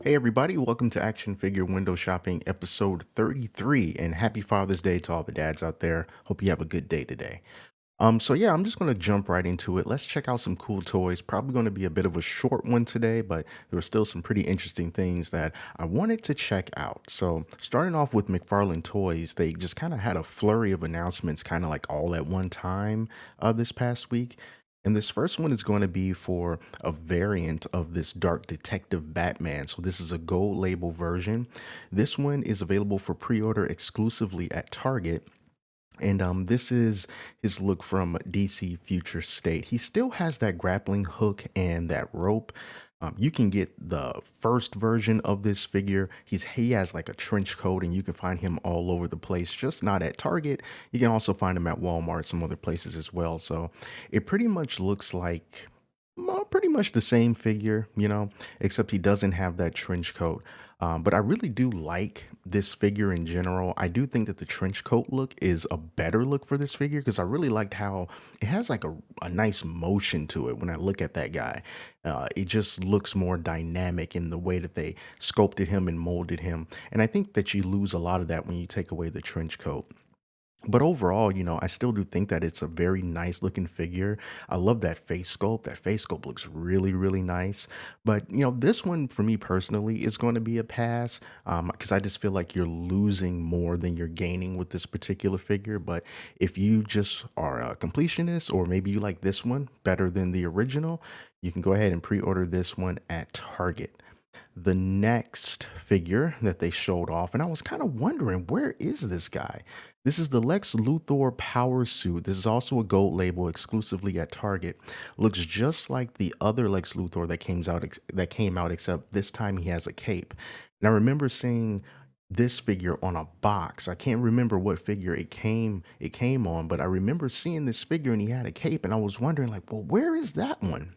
Hey everybody, welcome to Action Figure Window Shopping episode 33 and happy Father's Day to all the dads out there. Hope you have a good day today. So I'm just going to jump right into it. Let's check out some cool toys. Probably going to be a bit of a short one today, but there were still some pretty interesting things that I wanted to check out. So starting off with McFarlane Toys, they just kind of had a flurry of announcements kind of like all at one time this past week. And this first one is going to be for a variant of this Dark Detective Batman. So this is a gold label version. This one is available for pre-order exclusively at Target. And this is his look from DC Future State. He still has that grappling hook and that rope. You can get the first version of this figure. He has like a trench coat, and you can find him all over the place. Just not at Target. You can also find him at Walmart, some other places as well. So it pretty much looks like pretty much the same figure, except he doesn't have that trench coat. But I really do like this figure in general. I do think that the trench coat look is a better look for this figure because I really liked how it has like a nice motion to it when I look at that guy. It just looks more dynamic in the way that they sculpted him and molded him. And I think that you lose a lot of that when you take away the trench coat. But overall, I still do think that it's a very nice looking figure. I love that face sculpt. That face sculpt looks really, really nice. But, this one for me personally is going to be a pass because I just feel like you're losing more than you're gaining with this particular figure. But if you just are a completionist or maybe you like this one better than the original, you can go ahead and pre-order this one at Target. The next figure that they showed off, and I was kind of wondering, where is this guy? This is the Lex Luthor Power Suit. This is also a gold label exclusively at Target. Looks just like the other Lex Luthor that came out, except this time he has a cape. And I remember seeing this figure on a box. I can't remember what figure it came on, but I remember seeing this figure and he had a cape, and I was wondering, like, well, where is that one?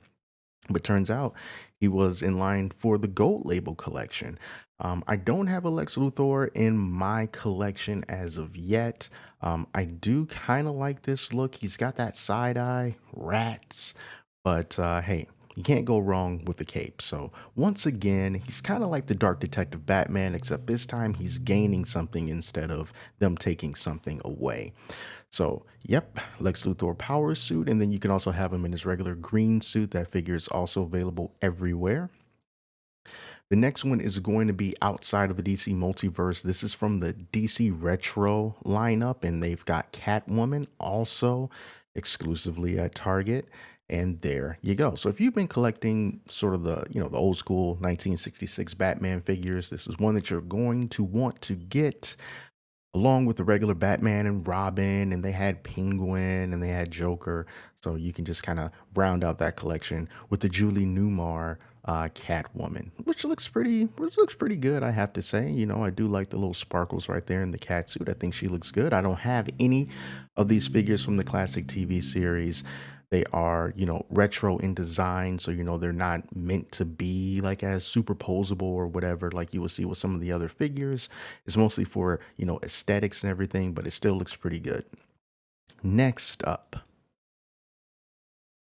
But turns out he was in line for the gold label collection. I don't have a Lex Luthor in my collection as of yet. I do kind of like this look. He's got that side eye, rats, but hey, you can't go wrong with the cape. So once again, he's kind of like the Dark Detective Batman, except this time he's gaining something instead of them taking something away. So, yep, Lex Luthor power suit, and then you can also have him in his regular green suit. That figure is also available everywhere. The next one is going to be outside of the DC multiverse. This is from the DC Retro lineup, and they've got Catwoman also exclusively at Target. And there you go. So if you've been collecting sort of the old school 1966 Batman figures, this is one that you're going to want to get along with the regular Batman and Robin, and they had Penguin and they had Joker. So you can just kind of round out that collection with the Julie Newmar Catwoman, which looks pretty good, I have to say. I do like the little sparkles right there in the cat suit. I think she looks good. I don't have any of these figures from the classic TV series. They are, retro in design, so they're not meant to be like as superposable or whatever, like you will see with some of the other figures. It's mostly for, aesthetics and everything, but it still looks pretty good. Next up.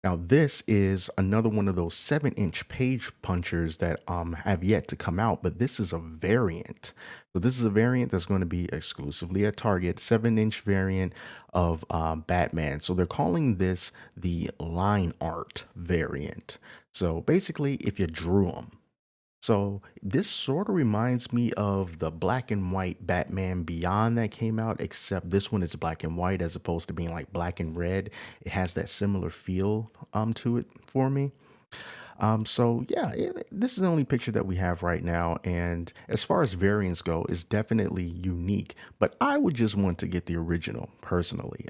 Now, this is another one of those 7-inch page punchers that have yet to come out, but this is a variant. So this is a variant that's going to be exclusively at Target, 7-inch variant of Batman. So they're calling this the line art variant. So basically, if you drew them. So this sort of reminds me of the black and white Batman Beyond that came out, except this one is black and white as opposed to being like black and red. It has that similar feel to it for me. So yeah, this is the only picture that we have right now, and as far as variants go, it's definitely unique. But I would just want to get the original personally.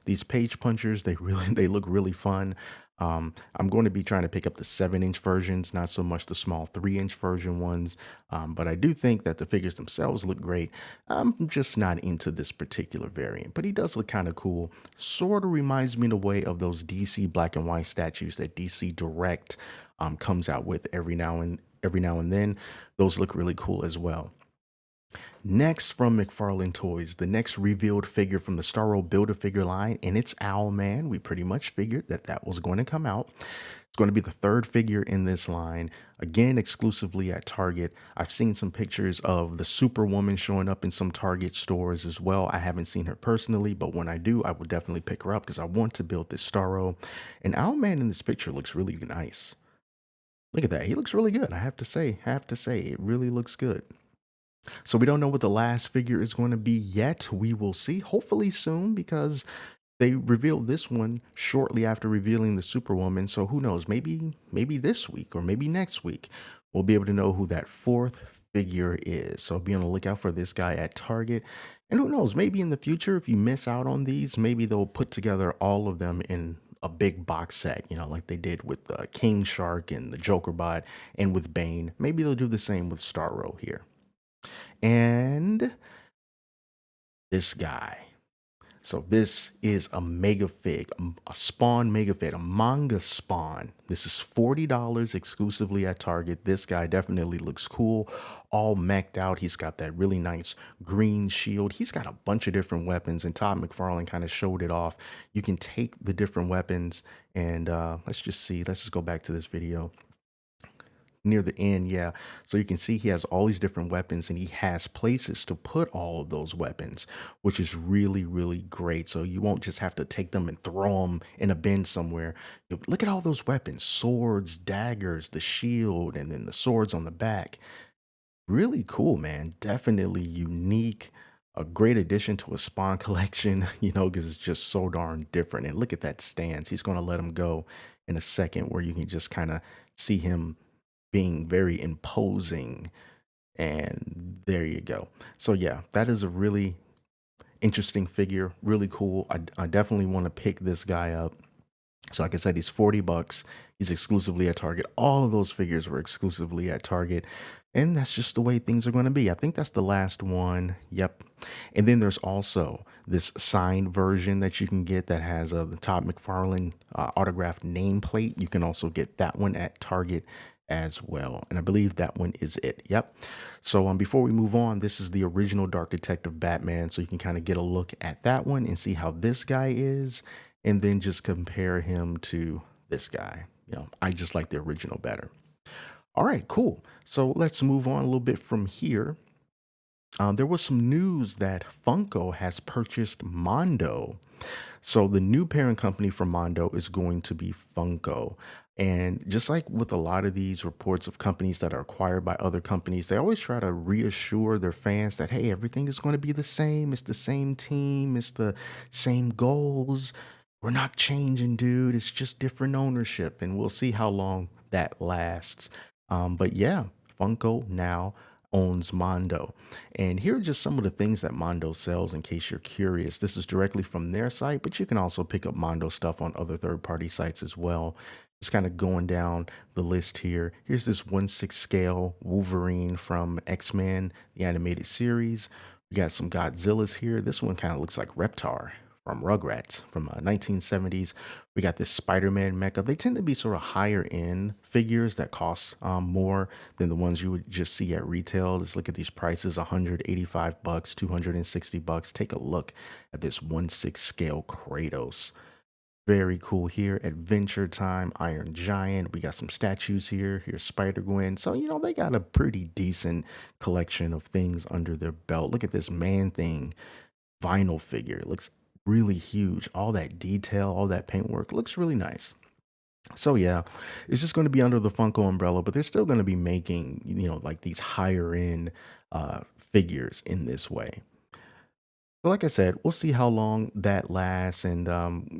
These page punchers, they look really fun. I'm going to be trying to pick up the 7-inch versions, not so much the small 3-inch version ones. But I do think that the figures themselves look great. I'm just not into this particular variant, but he does look kind of cool. Sort of reminds me in a way of those DC black and white statues that DC Direct comes out with every now and then. Those look really cool as well. Next from McFarlane Toys, the next revealed figure from the Starro Build-A-Figure line, and it's Owlman. We pretty much figured that that was going to come out. It's going to be the third figure in this line, again, exclusively at Target. I've seen some pictures of the Superwoman showing up in some Target stores as well. I haven't seen her personally, but when I do, I will definitely pick her up because I want to build this Starro. And Owlman in this picture looks really nice. Look at that. He looks really good. I have to say, it really looks good. So we don't know what the last figure is going to be yet. We will see, hopefully soon, because they revealed this one shortly after revealing the Superwoman. So who knows? Maybe this week or maybe next week we'll be able to know who that fourth figure is. So be on the lookout for this guy at Target. And who knows? Maybe in the future, if you miss out on these, maybe they'll put together all of them in a big box set, like they did with King Shark and the Joker Bot and with Bane. Maybe they'll do the same with Starro here. And this guy. So this is a mega fig, a spawn mega fig, a manga spawn. This is $40 exclusively at Target. This guy definitely looks cool, all mech'd out. He's got that really nice green shield. He's got a bunch of different weapons, and Todd McFarlane kind of showed it off. You can take the different weapons, and let's just see. Let's just go back to this video near the end. Yeah, so you can see he has all these different weapons, and he has places to put all of those weapons, which is really great. So you won't just have to take them and throw them in a bin somewhere. Look at all those weapons: swords, daggers, the shield, and then the swords on the back. Really cool, man. Definitely unique. A great addition to a spawn collection, because it's just so darn different. And look at that stance. He's going to let him go in a second, where you can just kind of see him being very imposing. And there you go. So yeah, that is a really interesting figure, really cool. I definitely want to pick this guy up. So like I said, he's $40. He's exclusively at Target. All of those figures were exclusively at Target. And that's just the way things are going to be. I think that's the last one. Yep. And then there's also this signed version that you can get that has the Todd McFarlane autographed nameplate. You can also get that one at Target as well. And I believe that one is it. Yep. So before we move on, this is the original Dark Detective Batman. So you can kind of get a look at that one and see how this guy is, and then just compare him to this guy. I just like the original better. All right, cool. So let's move on a little bit from here. There was some news that Funko has purchased Mondo. So the new parent company for Mondo is going to be Funko. And just like with a lot of these reports of companies that are acquired by other companies, they always try to reassure their fans that, hey, everything is going to be the same. It's the same team. It's the same goals. We're not changing, dude. It's just different ownership. And we'll see how long that lasts. But yeah, Funko now owns Mondo. And here are just some of the things that Mondo sells in case you're curious. This is directly from their site, but you can also pick up Mondo stuff on other third-party sites as well. Just kind of going down the list here. Here's this 1/6 scale Wolverine from X-Men, the animated series. We got some Godzillas here. This one kind of looks like Reptar from Rugrats from 1970s. We got this Spider-Man mecha. They tend to be sort of higher end figures that cost more than the ones you would just see at retail. Let's look at these prices: $185, $260. Take a look at this 1/6 scale Kratos. Very cool here. Adventure Time, Iron Giant. We got some statues here. Here's Spider-Gwen. So, they got a pretty decent collection of things under their belt. Look at this Man-Thing vinyl figure. It looks really huge. All that detail, all that paintwork looks really nice. So yeah, it's just going to be under the Funko umbrella, but they're still going to be making, like these higher end figures in this way. But like I said, we'll see how long that lasts, and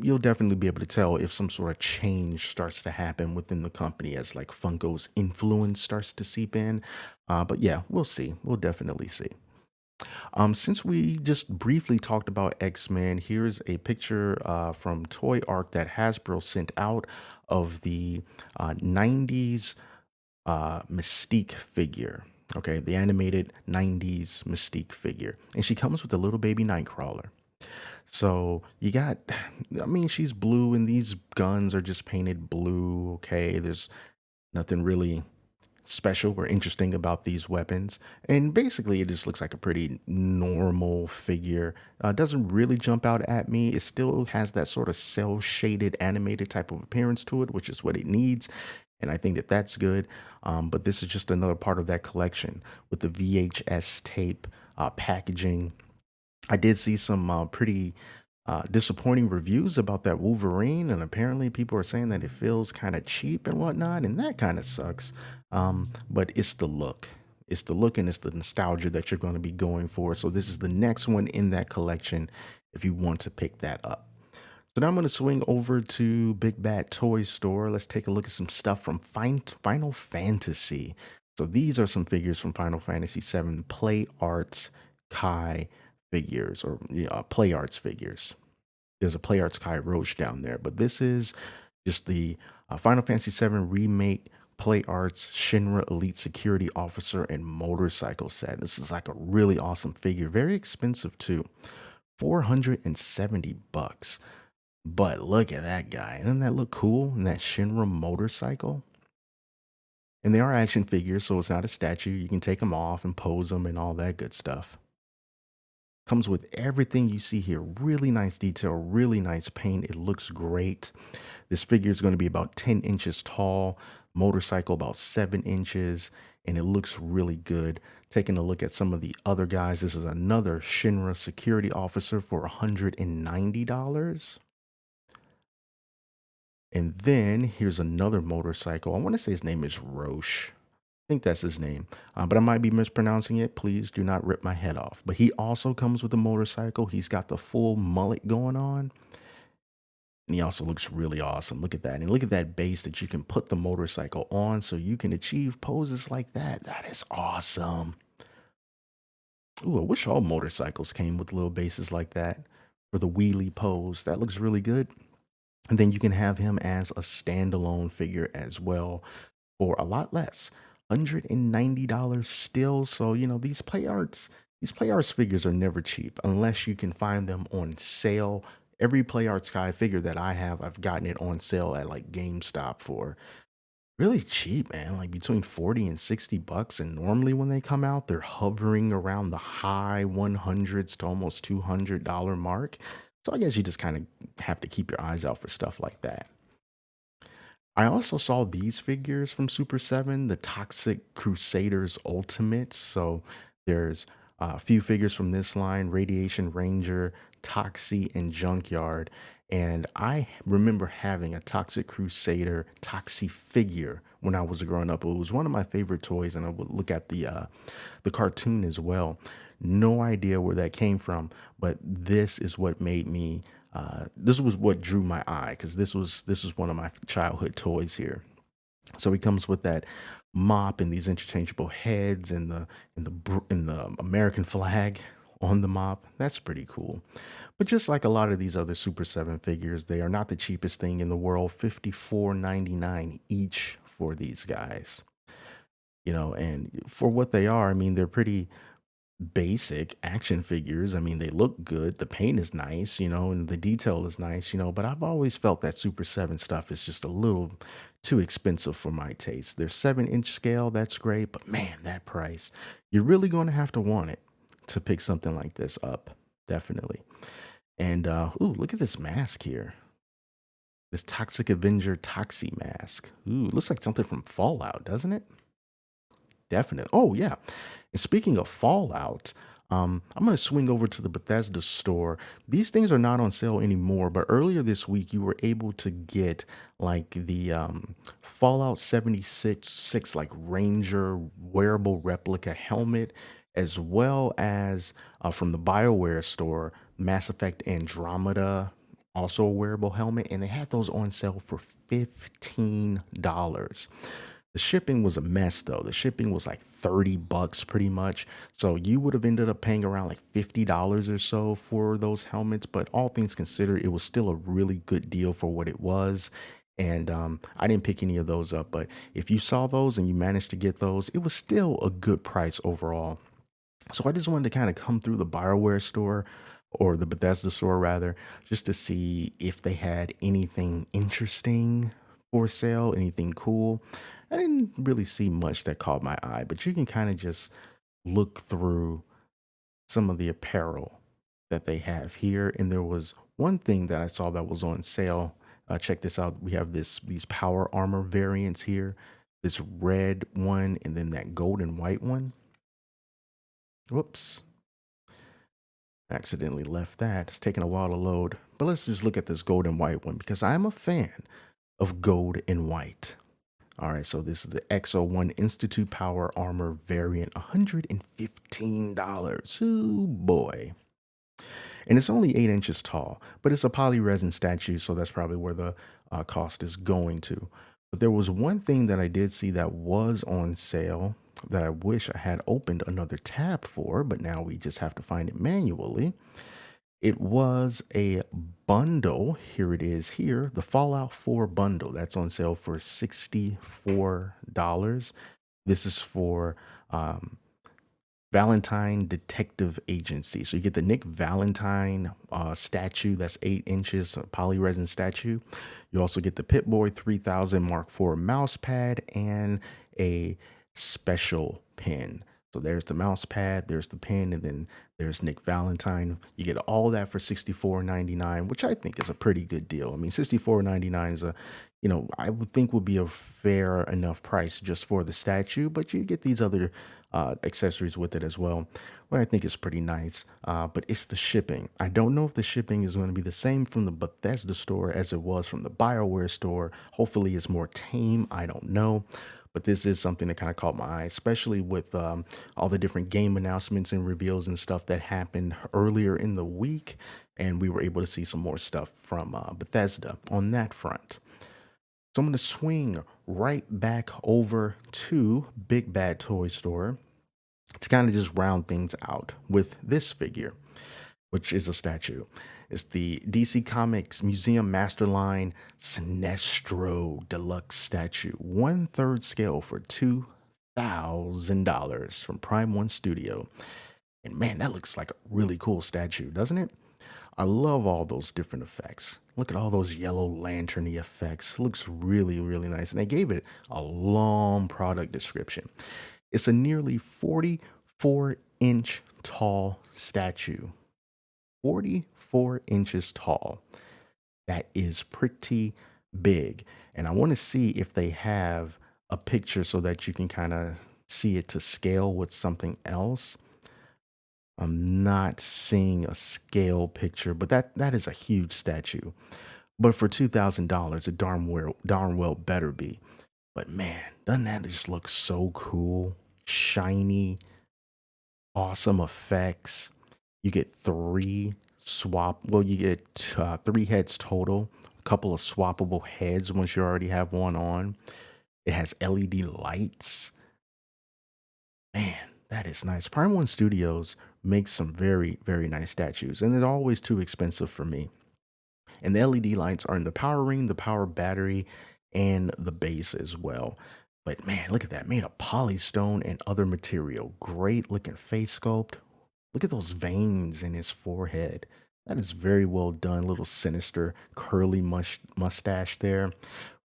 you'll definitely be able to tell if some sort of change starts to happen within the company as like Funko's influence starts to seep in. But yeah, we'll see. We'll definitely see. Since we just briefly talked about X-Men, here's a picture from Toy Arc that Hasbro sent out of the 90s Mystique figure. Okay, the animated 90s Mystique figure. And she comes with a little baby Nightcrawler. So you got, she's blue, and these guns are just painted blue. Okay, there's nothing really special or interesting about these weapons. And basically, it just looks like a pretty normal figure. Doesn't really jump out at me. It still has that sort of cell shaded animated type of appearance to it, which is what it needs. And I think that that's good. But this is just another part of that collection with the VHS tape packaging. I did see some pretty disappointing reviews about that Wolverine, and apparently people are saying that it feels kind of cheap and whatnot, and that kind of sucks. But it's the look. It's the look and it's the nostalgia that you're going to be going for. So this is the next one in that collection if you want to pick that up. So now I'm going to swing over to Big Bad Toy Store. Let's take a look at some stuff from Final Fantasy. So these are some figures from Final Fantasy VII Play Arts Kai figures or Play Arts figures. There's a Play Arts Kai Roach down there, but this is just the Final Fantasy VII Remake Play Arts Shinra Elite Security Officer and Motorcycle set. This is like a really awesome figure, very expensive too, 470 bucks. But look at that guy. Doesn't that look cool? And that Shinra motorcycle? And they are action figures, so it's not a statue. You can take them off and pose them and all that good stuff. Comes with everything you see here. Really nice detail, really nice paint. It looks great. This figure is going to be about 10 inches tall, motorcycle about 7 inches, and it looks really good. Taking a look at some of the other guys, this is another Shinra security officer for $190. And then here's another motorcycle. I want to say his name is Roche. I think that's his name, but I might be mispronouncing it. Please do not rip my head off. But he also comes with a motorcycle. He's got the full mullet going on. And he also looks really awesome. Look at that. And look at that base that you can put the motorcycle on so you can achieve poses like that. That is awesome. Ooh, I wish all motorcycles came with little bases like that for the wheelie pose. That looks really good. And then you can have him as a standalone figure as well for a lot less. $190 still. So, these play arts figures are never cheap unless you can find them on sale. Every play arts Sky figure that I have, I've gotten it on sale at like GameStop for really cheap, man, like between 40 and 60 bucks. And normally when they come out, they're hovering around the high 100s to almost $200 mark. So I guess you just kind of have to keep your eyes out for stuff like that. I also saw these figures from Super 7, the Toxic Crusaders Ultimates. So there's a few figures from this line, Radiation Ranger, Toxie, and Junkyard. And I remember having a Toxic Crusader Toxie figure when I was growing up. It was one of my favorite toys, and I would look at the cartoon as well. No idea where that came from, but this is what made me this was what drew my eye because this was one of my childhood toys here. So he comes with that mop and these interchangeable heads and the American flag on the mop. That's pretty cool. But just like a lot of these other Super 7 figures, they are not the cheapest thing in the world. $54.99 each for these guys. And for what they are, I mean, they're pretty basic action figures. I mean, they look good. The paint is nice, and the detail is nice, but I've always felt that Super 7 stuff is just a little too expensive for my taste. They're 7-inch scale. That's great. But man, that price, you're really going to have to want it to pick something like this up. Definitely. And, ooh, look at this mask here. This Toxic Avenger Toxie mask. Ooh, looks like something from Fallout, doesn't it? Definitely. Oh, yeah. And speaking of Fallout, I'm going to swing over to the Bethesda store. These things are not on sale anymore, but earlier this week you were able to get like the Fallout 76 like Ranger wearable replica helmet, as well as from the BioWare store, Mass Effect Andromeda, also a wearable helmet, and they had those on sale for $15. The shipping was a mess though. The shipping was like 30 bucks pretty much. So you would have ended up paying around like $50 or so for those helmets. But all things considered, it was still a really good deal for what it was. And I didn't pick any of those up. But if you saw those and you managed to get those, it was still a good price overall. So I just wanted to kind of come through the BioWare store or the Bethesda store rather, just to see if they had anything interesting for sale, anything cool. I didn't really see much that caught my eye, but you can kind of just look through some of the apparel that they have here. And there was one thing that I saw that was on sale. Check this out. We have these power armor variants here. This red one and then that gold and white one. Whoops. Accidentally left that. It's taking a while to load. But let's just look at this gold and white one because I'm a fan of gold and white. All right, so this is the XO1 Institute Power Armor variant, $115. Oh boy. And it's only 8 inches tall, but it's a poly resin statue, so that's probably where the cost is going to. But there was one thing that I did see that was on sale that I wish I had opened another tab for, but now we just have to find it manually. It was a bundle. Here it is here, the Fallout 4 bundle. That's on sale for $64. This is for Valentine Detective Agency. So you get the Nick Valentine statue. That's 8 inches, poly resin statue. You also get the Pip-Boy 3000 Mark IV mouse pad and a special pin. So there's the mouse pad, there's the pin, and then there's Nick Valentine. You get all that for $64.99, which I think is a pretty good deal. I mean, $64.99 is I would think would be a fair enough price just for the statue, but you get these other accessories with it as well, what I think is pretty nice. But it's the shipping. I don't know if the shipping is going to be the same from the Bethesda store as it was from the BioWare store. Hopefully it's more tame. I don't know. But this is something that kind of caught my eye, especially with all the different game announcements and reveals and stuff that happened earlier in the week. And we were able to see some more stuff from Bethesda on that front. So I'm going to swing right back over to Big Bad Toy Store to kind of just round things out with this figure, which is a statue. It's the DC Comics Museum Masterline Sinestro Deluxe statue, 1/3 scale for $2,000 from Prime One Studio. And man, that looks like a really cool statue, doesn't it? I love all those different effects. Look at all those yellow lanterny effects. Looks really, really nice. And they gave it a long product description. It's a nearly 44-inch tall statue. 44 inches tall. That is pretty big. And I want to see if they have a picture so that you can kind of see it to scale with something else. I'm not seeing a scale picture, but that is a huge statue. But for $2,000, it darn well better be. But man, doesn't that just look so cool? Shiny, awesome effects. You get you get 3 heads total, a couple of swappable heads once you already have one on. It has LED lights. Man, that is nice. Prime One Studios makes some very, very nice statues, and they're always too expensive for me. And the LED lights are in the power ring, the power battery, and the base as well. But man, look at that. Made of polystone and other material. Great looking face sculpt. Look at those veins in his forehead. That is very well done. Little sinister curly mustache there.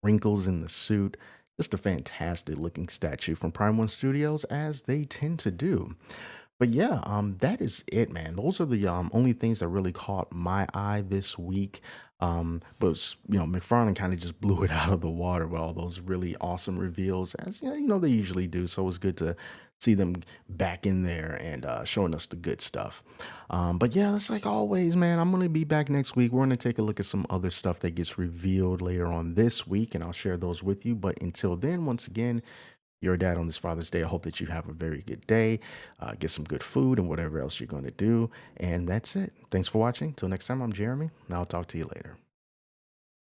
Wrinkles in the suit. Just a fantastic looking statue from Prime One Studios, as they tend to do. But yeah, that is it, man. Those are the only things that really caught my eye this week. But McFarlane kind of just blew it out of the water with all those really awesome reveals, as they usually do. So it was good to see them back in there and showing us the good stuff. But yeah, it's like always, man. I'm gonna be back next week. We're gonna take a look at some other stuff that gets revealed later on this week, and I'll share those with you. But until then, once again, your dad on this Father's Day. I hope that you have a very good day, get some good food and whatever else you're going to do. And that's it. Thanks for watching. Till next time, I'm Jeremy, and I'll talk to you later.